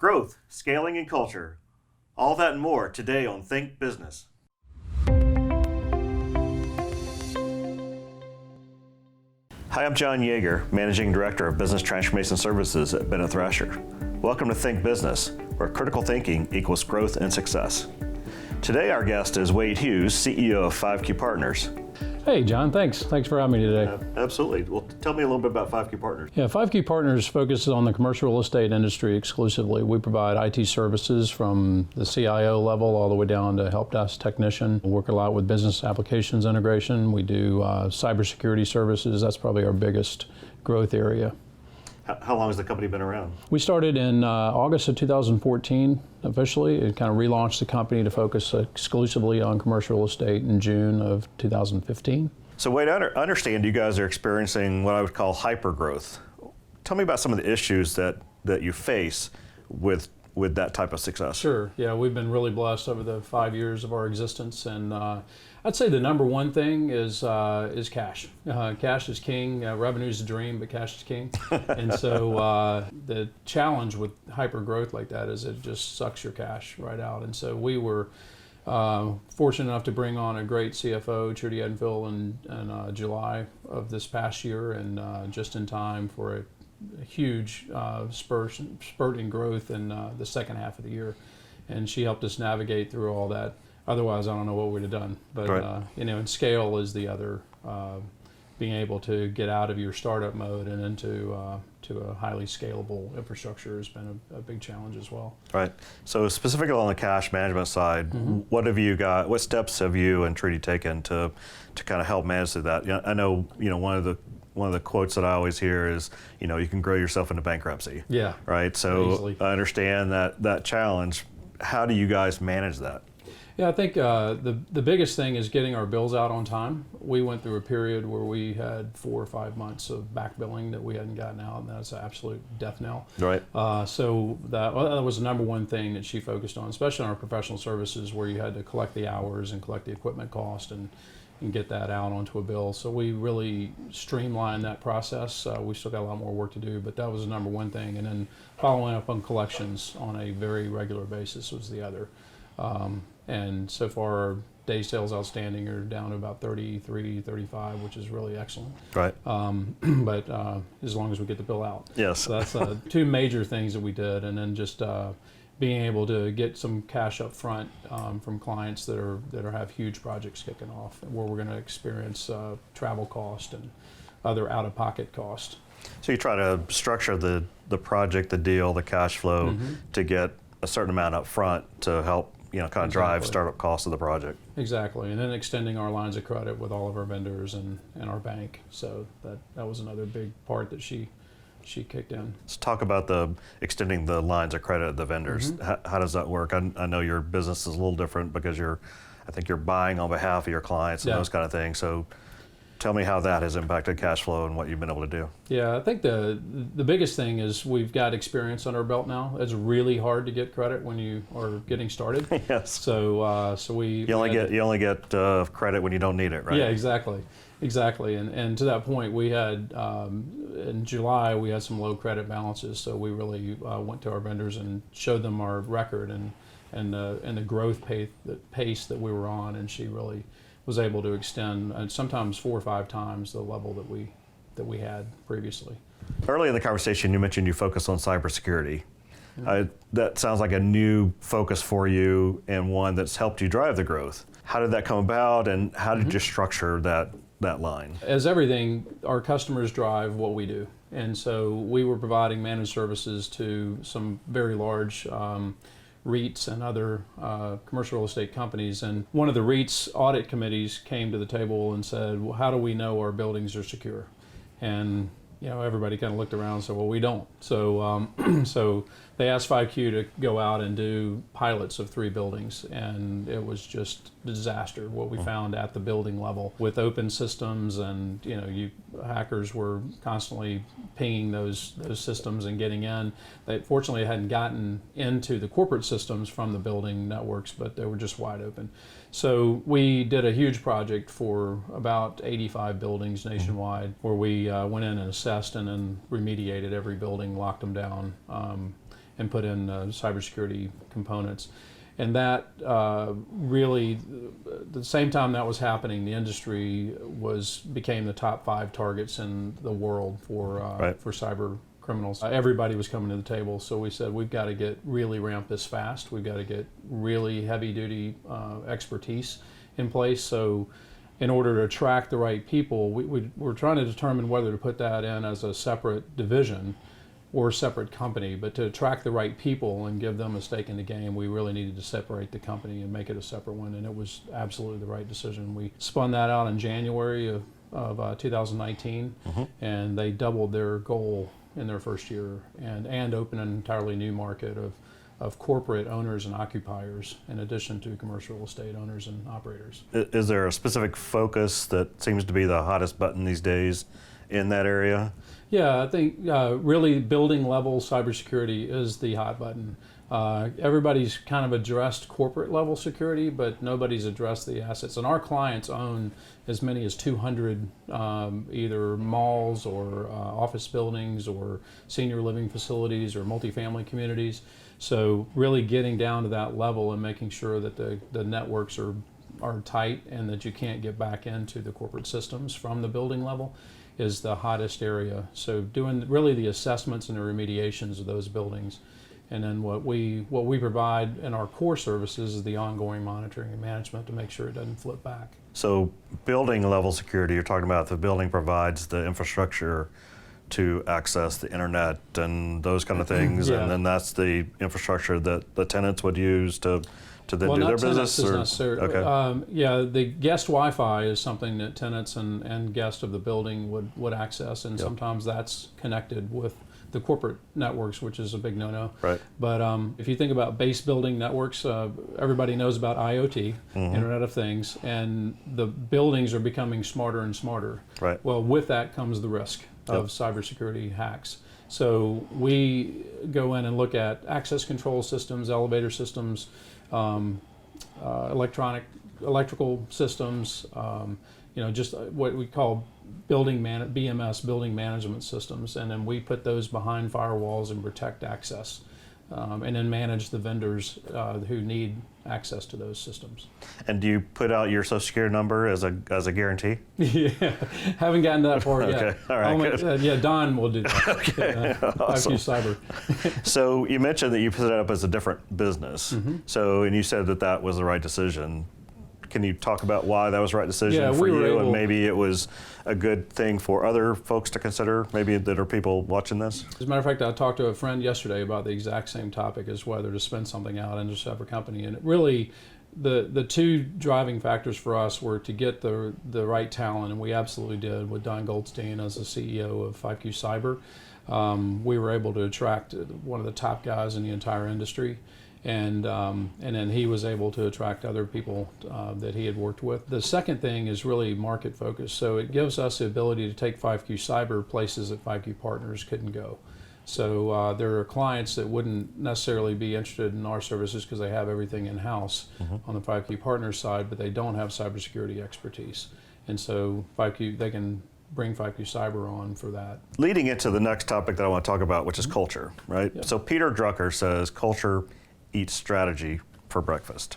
growth, scaling, and culture. All that and more today on Think Business. Hi, I'm John Yeager, Managing Director of Business Transformation Services at Bennett Thrasher. Welcome to Think Business, where critical thinking equals growth and success. Today, our guest is Wade Hughes, CEO of 5Q Partners. Hey, John, thanks. Thanks for having me today. Absolutely. Well, tell me a little bit about 5Q Partners. Yeah, 5Q Partners focuses on the commercial real estate industry exclusively. We provide IT services from the CIO level all the way down to help desk technician. We work a lot with business applications integration. We do cybersecurity services. That's probably our biggest growth area. How long has the company been around? We started in August of 2014 officially. It kind of relaunched the company to focus exclusively on commercial real estate in June of 2015. So Wade, I understand you guys are experiencing what I would call hyper-growth. Tell me about some of the issues that you face with that type of success. Sure. Yeah, we've been really blessed over the 5 years of our existence, and I'd say the number one thing is cash. Cash is king. Revenue is a dream, but cash is king. And so the challenge with hyper growth like that is it just sucks your cash right out. And so we were fortunate enough to bring on a great CFO, Trudy Edenfield, in July of this past year, and just in time for a huge spurt in growth in the second half of the year. And she helped us navigate through all that. Otherwise, I don't know what we'd have done. But, right. And scale is the other, being able to get out of your startup mode and into to a highly scalable infrastructure has been a big challenge as well. Right. So specifically on the cash management side, what steps have you and Trudy taken to kind of help manage that? I know, one of the quotes that I always hear is, you can grow yourself into bankruptcy. Yeah. Right. So easily. I understand that challenge. How do you guys manage that? Yeah, I think the biggest thing is getting our bills out on time. We went through a period where we had 4 or 5 months of back billing that we hadn't gotten out, and that's an absolute death knell. Right. So that was the number one thing that she focused on, especially on our professional services where you had to collect the hours and collect the equipment cost and get that out onto a bill. So we really streamlined that process. We still got a lot more work to do, but that was the number one thing. And then following up on collections on a very regular basis was the other. And so far, our day sales outstanding are down to about 33, 35, which is really excellent. Right. But as long as we get the bill out. Yes. So that's two major things that we did. And then just being able to get some cash up front from clients that have huge projects kicking off, where we're going to experience travel cost and other out-of-pocket cost. So you try to structure the project, the deal, the cash flow to get a certain amount up front to help kind of drive startup costs of the project. Exactly, and then extending our lines of credit with all of our vendors and our bank. So that was another big part that she kicked in. Let's talk about extending the lines of credit of the vendors. How does that work? I know your business is a little different because I think you're buying on behalf of your clients and those kind of things. So tell me how that has impacted cash flow and what you've been able to do. Yeah, I think the biggest thing is we've got experience under our belt now. It's really hard to get credit when you are getting started. Yes. So we you only get credit when you don't need it, right? Yeah, exactly. And to that point, we had in July we had some low credit balances. So we really went to our vendors and showed them our record and the growth pace that we were on, and she really was able to extend sometimes 4 or 5 times the level that we had previously. Early in the conversation, you mentioned you focus on cybersecurity. That sounds like a new focus for you and one that's helped you drive the growth. How did that come about, and how did you structure that line? As everything, our customers drive what we do. And so we were providing managed services to some very large REITs and other commercial real estate companies, and one of the REITs audit committees came to the table and said, well, how do we know our buildings are secure? And everybody kind of looked around and said, well, we don't. So so they asked 5Q to go out and do pilots of 3 buildings, and it was just a disaster what we found at the building level with open systems, and hackers were constantly pinging those systems and getting in. They fortunately hadn't gotten into the corporate systems from the building networks, but they were just wide open. So we did a huge project for about 85 buildings nationwide, where we went in and assessed and then remediated every building, locked them down, and put in cybersecurity components. And that really, the same time that was happening, the industry became the top 5 targets in the world for cyber criminals. Everybody was coming to the table, so we said we've got to really ramp this fast. We've got to get really heavy-duty expertise in place. So in order to attract the right people, we're trying to determine whether to put that in as a separate division or a separate company. But to attract the right people and give them a stake in the game, we really needed to separate the company and make it a separate one, and it was absolutely the right decision. We spun that out in January of 2019, and they doubled their goal in their first year and opened an entirely new market of corporate owners and occupiers, in addition to commercial estate owners and operators. Is there a specific focus that seems to be the hottest button these days in that area? Yeah, I think really building level cybersecurity is the hot button. Everybody's kind of addressed corporate level security, but nobody's addressed the assets. And our clients own as many as 200 either malls or office buildings or senior living facilities or multifamily communities. So really getting down to that level and making sure that the networks are tight and that you can't get back into the corporate systems from the building level is the hottest area. So doing really the assessments and the remediations of those buildings. And then what we provide in our core services is the ongoing monitoring and management to make sure it doesn't flip back. So building level security, you're talking about the building provides the infrastructure to access the internet and those kind of things, and then that's the infrastructure that the tenants would use to then do their business? Well, not tenants necessarily. Okay. The guest Wi-Fi is something that tenants and guests of the building would access, and sometimes that's connected with the corporate networks, which is a big no-no. Right. But if you think about base building networks, everybody knows about IoT, Internet of Things, and the buildings are becoming smarter and smarter. Right. Well, with that comes the risk of cybersecurity hacks. So we go in and look at access control systems, elevator systems, electrical systems, just what we call BMS, building management systems, and then we put those behind firewalls and protect access, and then manage the vendors who need access to those systems. And do you put out your Social Security number as a guarantee? Yeah, haven't gotten that far yet. Okay, all right, good. Don will do that. Okay, awesome. 5Q Cyber. So you mentioned that you put it up as a different business. And you said that was the right decision. Can you talk about why that was the right decision for you, and maybe it was a good thing for other folks to consider, maybe that are people watching this? As a matter of fact, I talked to a friend yesterday about the exact same topic, as whether to spin something out into a separate company. And it really, the two driving factors for us were to get the right talent, and we absolutely did with Don Goldstein as the CEO of 5Q Cyber. We were able to attract one of the top guys in the entire industry. And then he was able to attract other people that he had worked with. The second thing is really market focus. So it gives us the ability to take 5Q Cyber places that 5Q Partners couldn't go. So there are clients that wouldn't necessarily be interested in our services because they have everything in-house on the 5Q Partners side, but they don't have cybersecurity expertise. And so they can bring 5Q Cyber on for that. Leading into the next topic that I want to talk about, which is culture, right? Yep. So Peter Drucker says culture eats strategy for breakfast.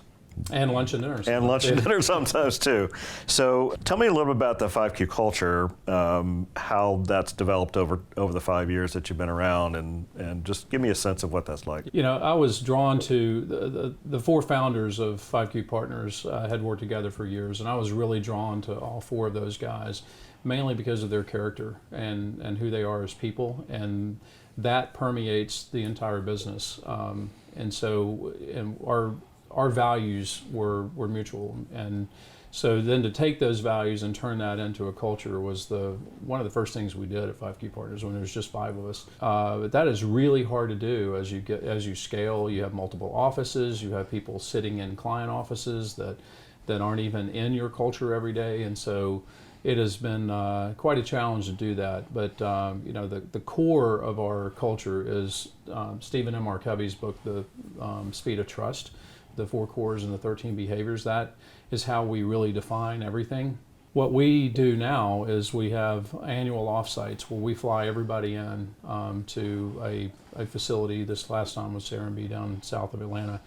And lunch and dinner. And lunch and dinner sometimes too. So tell me a little bit about the 5Q culture, how that's developed over the 5 years that you've been around, and just give me a sense of what that's like. I was drawn to the 4 founders of 5Q Partners had worked together for years, and I was really drawn to all 4 of those guys, mainly because of their character and who they are as people, and that permeates the entire business. And our values were mutual, and so then to take those values and turn that into a culture was one of the first things we did at 5Q Partners when there was just 5 of us. But that is really hard to do as you scale. You have multiple offices, you have people sitting in client offices that aren't even in your culture every day, and so it has been quite a challenge to do that. But the core of our culture is Stephen M. R. Covey's book, The Speed of Trust, the 4 cores and the 13 behaviors. That is how we really define everything. what we do now is we have annual offsites where we fly everybody in to a facility. This last time was R&B down south of Atlanta,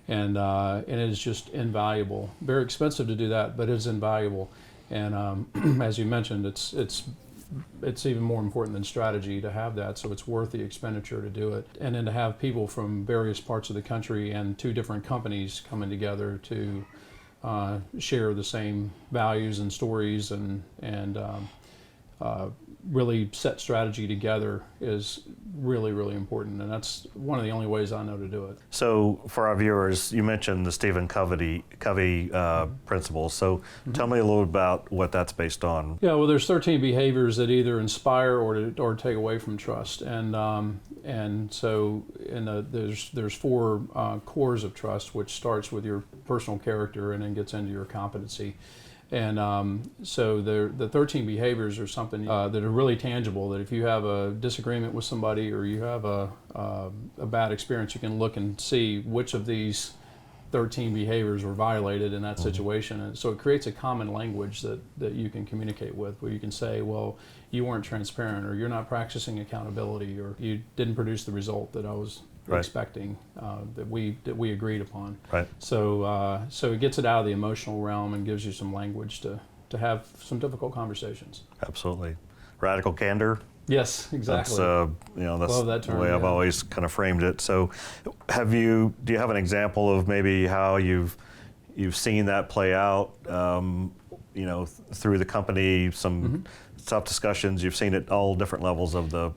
and it is just invaluable. Very expensive to do that, but it's invaluable. And as you mentioned, it's even more important than strategy to have that, so it's worth the expenditure to do it. And then to have people from various parts of the country and 2 different companies coming together to share the same values and stories and really set strategy together is really, really important. And that's one of the only ways I know to do it. So for our viewers, you mentioned the Stephen Covey principles. So tell me a little about what that's based on. Yeah, well, there's 13 behaviors that either inspire or take away from trust. And so there's 4 cores of trust, which starts with your personal character and then gets into your competency. And so the 13 behaviors are something that are really tangible, that if you have a disagreement with somebody or you have a bad experience, you can look and see which of these 13 behaviors were violated in that situation. And so it creates a common language that you can communicate with, where you can say, well, you weren't transparent, or you're not practicing accountability, or you didn't produce the result that I was expecting, that we agreed upon. Right. So it gets it out of the emotional realm and gives you some language to have some difficult conversations. Absolutely. Radical candor. Yes, exactly. That's Love that term, the way I've always kind of framed it. So do you have an example of maybe how you've seen that play out, through the company, some tough discussions? You've seen it all different levels of the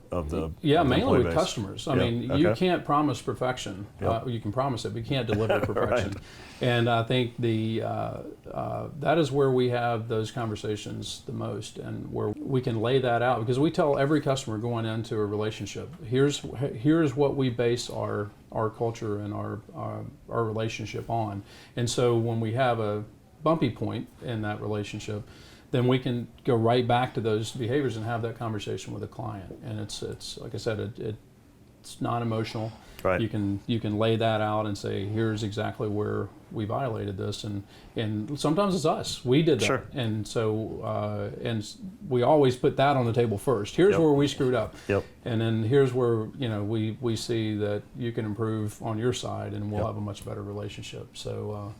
mainly with base. Customers. I mean, you can't promise perfection. You can promise it, but you can't deliver perfection. Right. And I think that is where we have those conversations the most, and where we can lay that out, because we tell every customer going into a relationship, here's what we base our culture and our relationship on. And so when we have a bumpy point in that relationship, then we can go right back to those behaviors and have that conversation with a client. And it's like I said, it's not emotional. Right. You can lay that out and say, here's exactly where we violated this, and sometimes it's us. We did that. Sure. And so and we always put that on the table first. Here's where we screwed up. Yep. And then here's where we see that you can improve on your side, and we'll have a much better relationship. So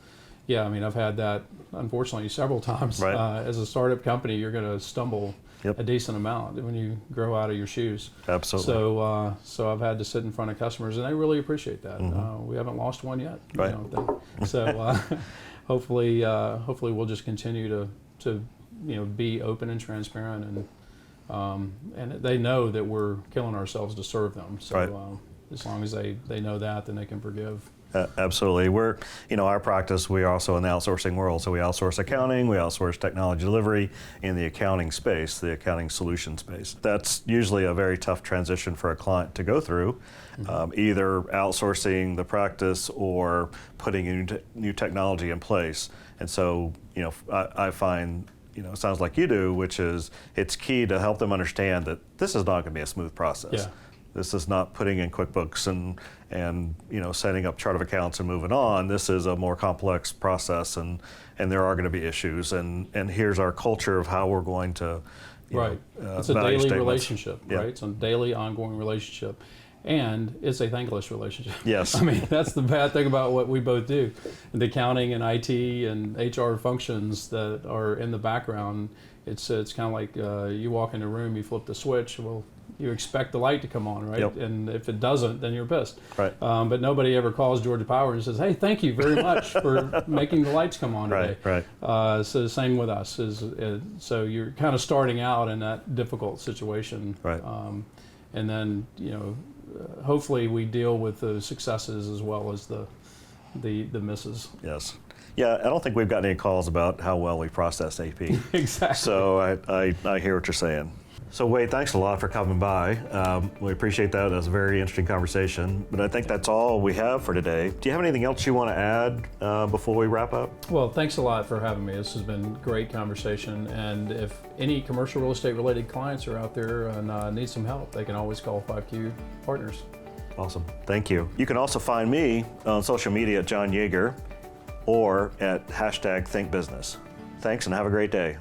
yeah, I mean, I've had that, unfortunately, several times. Right. As a startup company, you're going to stumble a decent amount when you grow out of your shoes. Absolutely. So I've had to sit in front of customers, and they really appreciate that. We haven't lost one yet. Right. So hopefully we'll just continue to be open and transparent, and they know that we're killing ourselves to serve them. So as long as they know that, then they can forgive. Absolutely. We're, our practice, we are also in the outsourcing world. So we outsource accounting, we outsource technology delivery in the accounting space, the accounting solution space. That's usually a very tough transition for a client to go through, either outsourcing the practice or putting new technology in place. And so, I find, it sounds like you do, which is it's key to help them understand that this is not going to be a smooth process. Yeah. This is not putting in QuickBooks and setting up chart of accounts and moving on. This is a more complex process, and there are going to be issues. And here's our culture of how we're going to it's a daily relationship, right? It's a daily, ongoing relationship, and it's a thankless relationship. Yes. I mean, that's the bad thing about what we both do. The accounting and IT and HR functions that are in the background. It's kind of like you walk in a room, you flip the switch. Well, you expect the light to come on, right? Yep. And if it doesn't, then you're pissed. Right. But nobody ever calls Georgia Power and says, "Hey, thank you very much for making the lights come on today." Right. So the same with us so you're kind of starting out in that difficult situation. Right. And then hopefully we deal with the successes as well as the misses. Yes. Yeah, I don't think we've gotten any calls about how well we process AP. Exactly. So I hear what you're saying. So Wade, thanks a lot for coming by. We appreciate that. That was a very interesting conversation. But I think that's all we have for today. Do you have anything else you want to add before we wrap up? Well, thanks a lot for having me. This has been a great conversation. And if any commercial real estate related clients are out there and need some help, they can always call 5Q Partners. Awesome. Thank you. You can also find me on social media at John Yeager or at #ThinkBusiness. Thanks and have a great day.